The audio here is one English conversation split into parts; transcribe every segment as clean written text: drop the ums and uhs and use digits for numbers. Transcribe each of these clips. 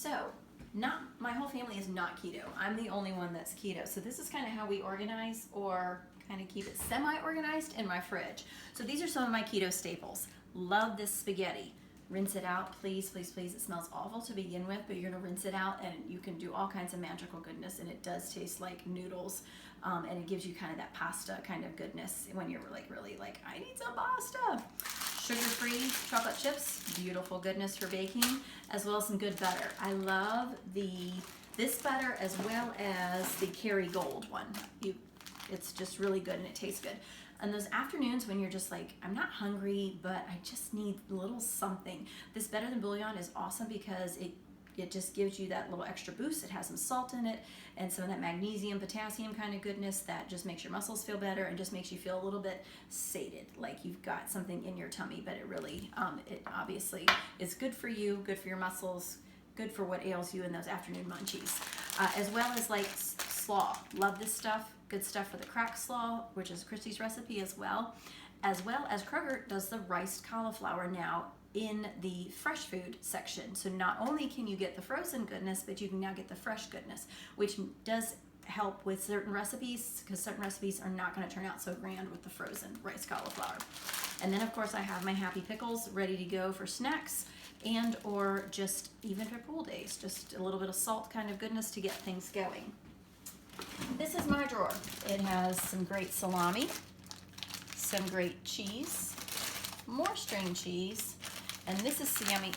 So, not my whole family is not keto. I'm the only one that's keto. So this is kind of how we organize or kind of keep it semi-organized in my fridge. So these are some of my keto staples. Love this spaghetti. Rinse it out, please, please, please. It smells awful to begin with, but you're gonna rinse it out and you can do all kinds of magical goodness, and it does taste like noodles, and it gives you kind of that pasta kind of goodness when you're like really like, I need some pasta. Sugar-free chocolate chips, beautiful goodness for baking, as well as some good butter. I love this butter as well as the Kerrygold one. It's just really good and it tastes good. And those afternoons when you're just like, I'm not hungry, but I just need a little something. This Better Than Bouillon is awesome because it just gives you that little extra boost. It has some salt in it and some of that magnesium, potassium kind of goodness that just makes your muscles feel better and just makes you feel a little bit sated, like you've got something in your tummy, but it really, it obviously is good for you, good for your muscles, good for what ails you in those afternoon munchies. As well as like slaw. Love this stuff. Good stuff for the crack slaw, which is Christy's recipe as well as Kroger does the riced cauliflower now in the fresh food section. So not only can you get the frozen goodness, but you can now get the fresh goodness, which does help with certain recipes because certain recipes are not going to turn out so grand with the frozen rice cauliflower. And then of course I have my happy pickles ready to go for snacks and or just even for pool days, just a little bit of salt kind of goodness to get things going. This is my drawer. It has some great salami, some great cheese, more string cheese, and this is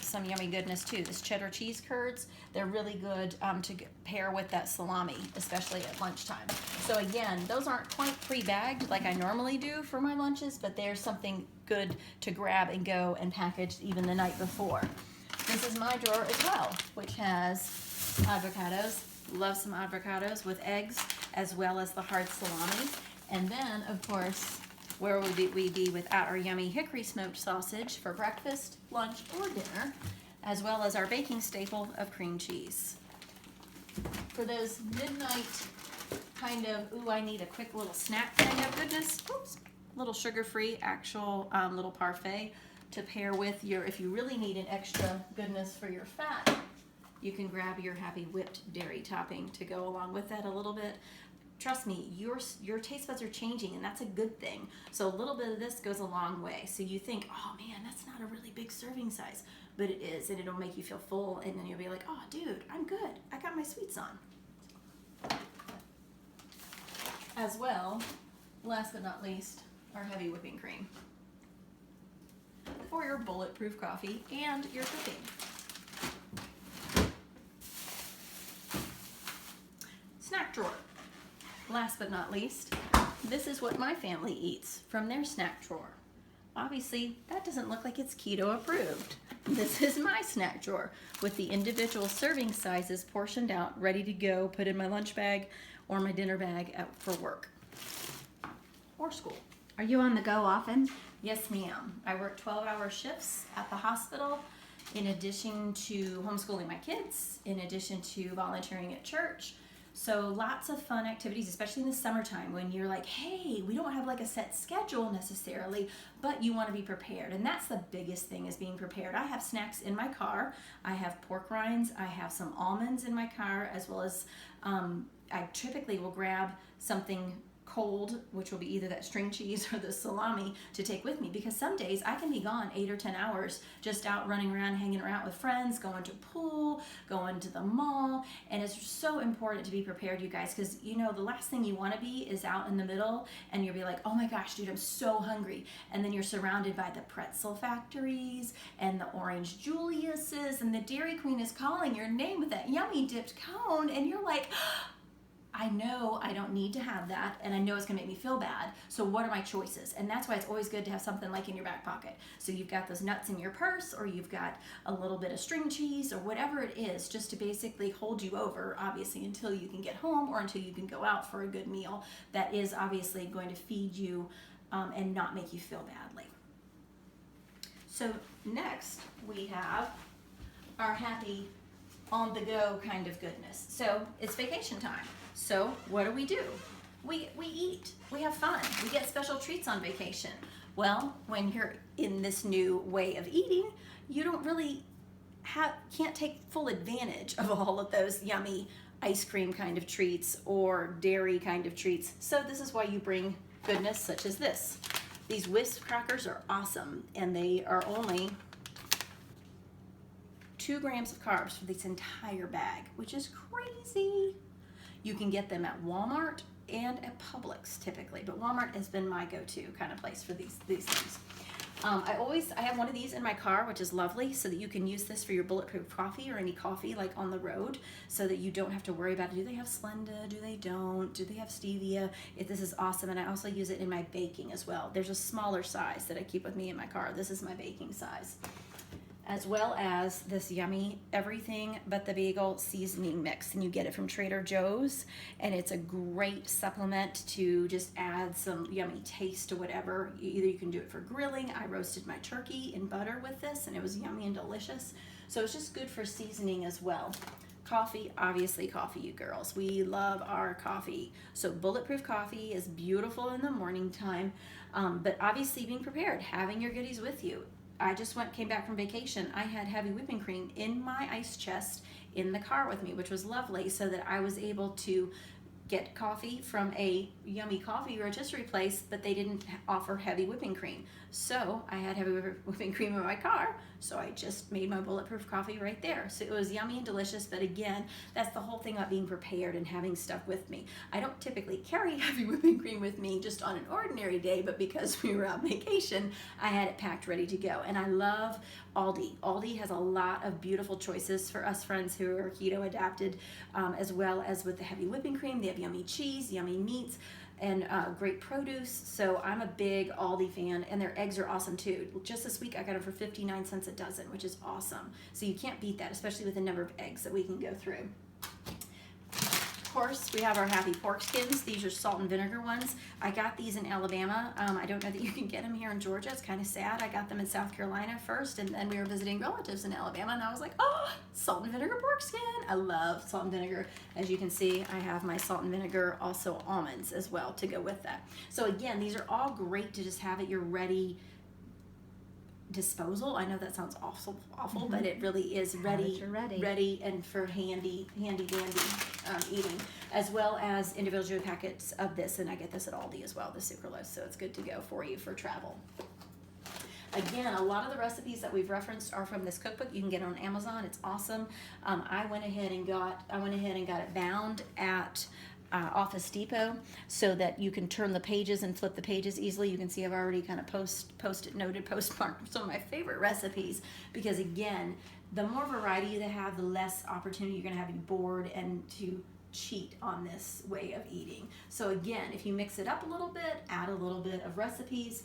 some yummy goodness too. This cheddar cheese curds, they're really good to pair with that salami, especially at lunchtime. So again, those aren't quite pre-bagged like I normally do for my lunches, but there's something good to grab and go and package even the night before. This is my drawer as well, which has avocados. Love some avocados with eggs as well as the hard salami. And then, of course, where would we be without our yummy hickory smoked sausage for breakfast, lunch, or dinner, as well as our baking staple of cream cheese. For those midnight kind of, ooh, I need a quick little snack kind of goodness, oops, little sugar-free actual little parfait to pair with your, if you really need an extra goodness for your fat, you can grab your happy whipped dairy topping to go along with that a little bit. Trust me, your taste buds are changing, and that's a good thing. So a little bit of this goes a long way. So you think, oh man, that's not a really big serving size, but it is, and it'll make you feel full, and then you'll be like, oh dude, I'm good. I got my sweets on. As well, last but not least, our heavy whipping cream for your bulletproof coffee and your cooking. Snack drawer. Last but not least, this is what my family eats from their snack drawer. Obviously, that doesn't look like it's keto approved. This is my snack drawer with the individual serving sizes portioned out, ready to go, put in my lunch bag or my dinner bag for work or school. Are you on the go often? Yes, ma'am. I work 12-hour shifts at the hospital in addition to homeschooling my kids, in addition to volunteering at church. So lots of fun activities, especially in the summertime when you're like, hey, we don't have like a set schedule necessarily, but you want to be prepared. And that's the biggest thing, is being prepared. I have snacks in my car. I have pork rinds. I have some almonds in my car, as well as I typically will grab something cold, which will be either that string cheese or the salami, to take with me, because some days I can be gone 8 or 10 hours just out running around, hanging around with friends, going to pool, going to the mall. And it's so important to be prepared, you guys, because you know the last thing you want to be is out in the middle and you'll be like, oh my gosh, dude, I'm so hungry, and then you're surrounded by the pretzel factories and the orange Julius's, and the Dairy Queen is calling your name with that yummy dipped cone, and you're like, I know I don't need to have that, and I know it's gonna make me feel bad, so what are my choices? And that's why it's always good to have something like in your back pocket. So you've got those nuts in your purse, or you've got a little bit of string cheese, or whatever it is, just to basically hold you over, obviously, until you can get home or until you can go out for a good meal that is obviously going to feed you and not make you feel badly. So next we have our happy on-the-go kind of goodness. So it's vacation time. So what do? We eat, we have fun, we get special treats on vacation. Well, when you're in this new way of eating, you don't really can't take full advantage of all of those yummy ice cream kind of treats or dairy kind of treats. So this is why you bring goodness such as this. These Wisp crackers are awesome, and they are only 2 grams of carbs for this entire bag, which is crazy. You can get them at Walmart and at Publix typically, but Walmart has been my go-to kind of place for these things. I have one of these in my car, which is lovely, so that you can use this for your bulletproof coffee or any coffee like on the road, so that you don't have to worry about it. Do they have Splenda? Do they don't? Do they have stevia? This is awesome, and I also use it in my baking as well. There's a smaller size that I keep with me in my car. This is my baking size. As well as this yummy everything but the bagel seasoning mix, and you get it from Trader Joe's, and it's a great supplement to just add some yummy taste to whatever. Either you can do it for grilling. I roasted my turkey in butter with this, and it was yummy and delicious, so it's just good for seasoning as well. Coffee, obviously coffee, you girls, we love our coffee. So bulletproof coffee is beautiful in the morning time, but obviously being prepared, having your goodies with you. I just came back from vacation. I had heavy whipping cream in my ice chest in the car with me, which was lovely, so that I was able to get coffee from a yummy coffee rotisserie place, but they didn't offer heavy whipping cream. So I had heavy whipping cream in my car, so I just made my bulletproof coffee right there. So it was yummy and delicious, but again, that's the whole thing about being prepared and having stuff with me. I don't typically carry heavy whipping cream with me just on an ordinary day, but because we were on vacation, I had it packed ready to go. And I love Aldi. Aldi has a lot of beautiful choices for us friends who are keto adapted, as well as with the heavy whipping cream. They have yummy cheese, yummy meats, and great produce. So I'm a big Aldi fan, and their eggs are awesome too. Just this week I got them for 59 cents a dozen, which is awesome. So you can't beat that, especially with the number of eggs that we can go through. Of course, we have our happy pork skins. These are salt and vinegar ones. I got these in Alabama. I don't know that you can get them here in Georgia. It's kind of sad. I got them in South Carolina first, and then we were visiting relatives in Alabama, and I was like, oh, salt and vinegar pork skin. I love salt and vinegar. As you can see, I have my salt and vinegar, also almonds as well to go with that. So again, these are all great to just have at your ready disposal. I know that sounds awful, but it really is ready and for handy dandy eating, as well as individual packets of this, and I get this at Aldi as well, the sucralose, so it's good to go for you for travel. Again, a lot of the recipes that we've referenced are from this cookbook. You can get it on Amazon. It's awesome. I went ahead and got it bound at Office Depot, so that you can turn the pages and flip the pages easily. You can see I've already kind of postmarked some of my favorite recipes, because again, the more variety you have, the less opportunity you're going to have to be bored and to cheat on this way of eating. So again, if you mix it up a little bit, add a little bit of recipes,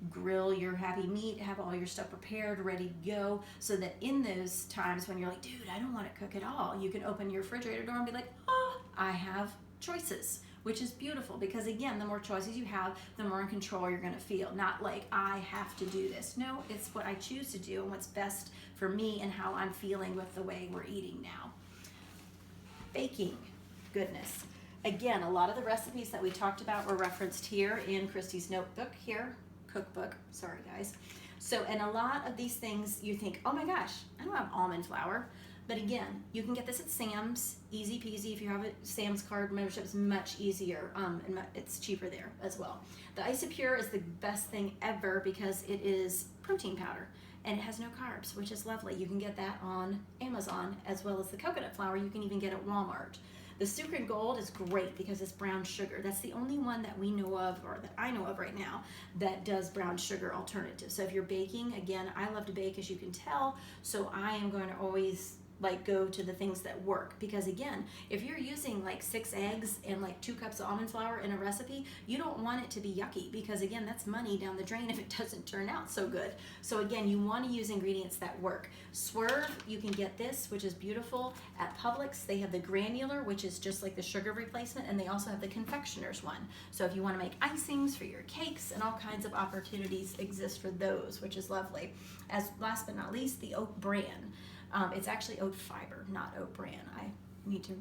grill your happy meat, have all your stuff prepared, ready to go, so that in those times when you're like, dude, I don't want to cook at all, you can open your refrigerator door and be like, oh, I have choices, which is beautiful, because again, the more choices you have, the more in control you're going to feel. Not like I have to do this. No, it's what I choose to do and what's best for me and how I'm feeling with the way we're eating now. Baking, goodness. Again, a lot of the recipes that we talked about were referenced here in Christy's cookbook, sorry guys. So, and a lot of these things you think, oh my gosh, I don't have almond flour. But again, you can get this at Sam's, easy peasy. If you have a Sam's card membership, it's much easier, and it's cheaper there as well. The Isopure is the best thing ever, because it is protein powder and it has no carbs, which is lovely. You can get that on Amazon, as well as the coconut flour you can even get at Walmart. The Sucre Gold is great because it's brown sugar. That's the only one that we know of, or that I know of right now, that does brown sugar alternative. So if you're baking, again, I love to bake, as you can tell, so I am going to always go to the things that work, because again, if you're using 6 eggs and 2 cups of almond flour in a recipe, you don't want it to be yucky, because again, that's money down the drain if it doesn't turn out so good. So again, you want to use ingredients that work. Swerve, you can get this, which is beautiful, at Publix. They have the granular, which is just like the sugar replacement, and they also have the confectioner's one. So if you want to make icings for your cakes, and all kinds of opportunities exist for those, which is lovely. As last but not least, the oat bran. It's actually oat fiber, not oat bran. I need to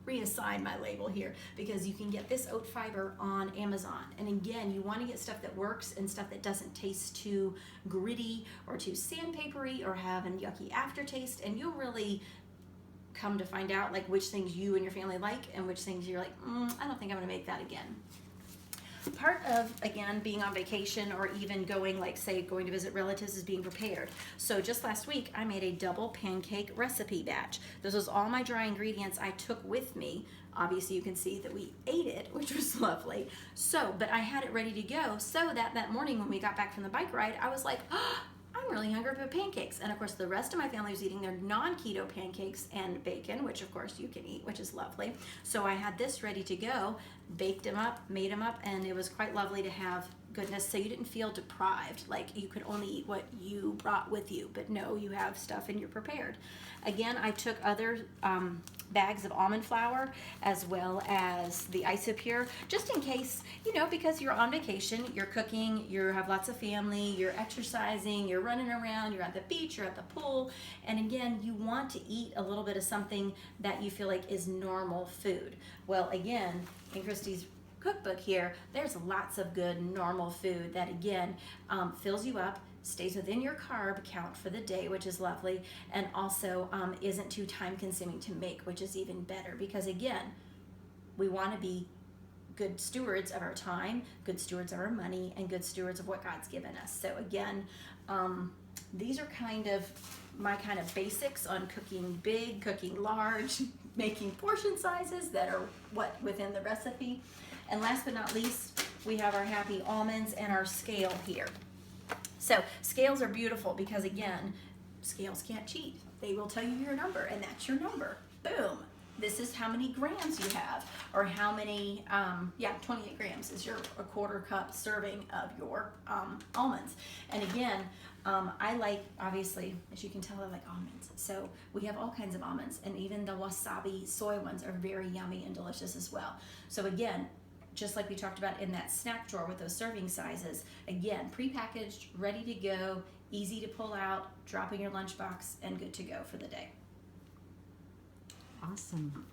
reassign my label here because you can get this oat fiber on Amazon. And again, you want to get stuff that works and stuff that doesn't taste too gritty or too sandpapery or have a yucky aftertaste, and you'll really come to find out like which things you and your family like and which things you're like, I don't think I'm gonna make that again. Part of, again, being on vacation or even going, like say going to visit relatives is being prepared. So just last week I made a double pancake recipe batch. This was all my dry ingredients I took with me. Obviously you can see that we ate it, which was lovely. So, but I had it ready to go so that that morning when we got back from the bike ride, I was like, oh, I'm really hungry for pancakes. And of course the rest of my family was eating their non-keto pancakes and bacon, which of course you can eat, which is lovely. So I had this ready to go, baked them up, made them up, and it was quite lovely to have goodness. So you didn't feel deprived, like you could only eat what you brought with you, but no, you have stuff and you're prepared. Again, I took other bags of almond flour as well as the Isopure, just in case, you know, because you're on vacation, you're cooking, you have lots of family, you're exercising, you're running around, you're at the beach, you're at the pool, and again, you want to eat a little bit of something that you feel like is normal food. Well, again, in Christy's cookbook here, there's lots of good normal food that again fills you up, stays within your carb count for the day, which is lovely, and also isn't too time consuming to make, which is even better because again, we want to be good stewards of our time, good stewards of our money, and good stewards of what God's given us. So again, these are kind of my kind of basics on cooking big, cooking large, making portion sizes that are what within the recipe. And last but not least, we have our happy almonds and our scale here. So scales are beautiful because again, scales can't cheat. They will tell you your number and that's your number. Boom. This is how many grams you have or how many, 28 grams is a quarter cup serving of your almonds. And again, I like, obviously, as you can tell, I like almonds. So we have all kinds of almonds and even the wasabi soy ones are very yummy and delicious as well. So again, just like we talked about in that snack drawer with those serving sizes, again, prepackaged, ready to go, easy to pull out, drop in your lunchbox, and good to go for the day. Awesome.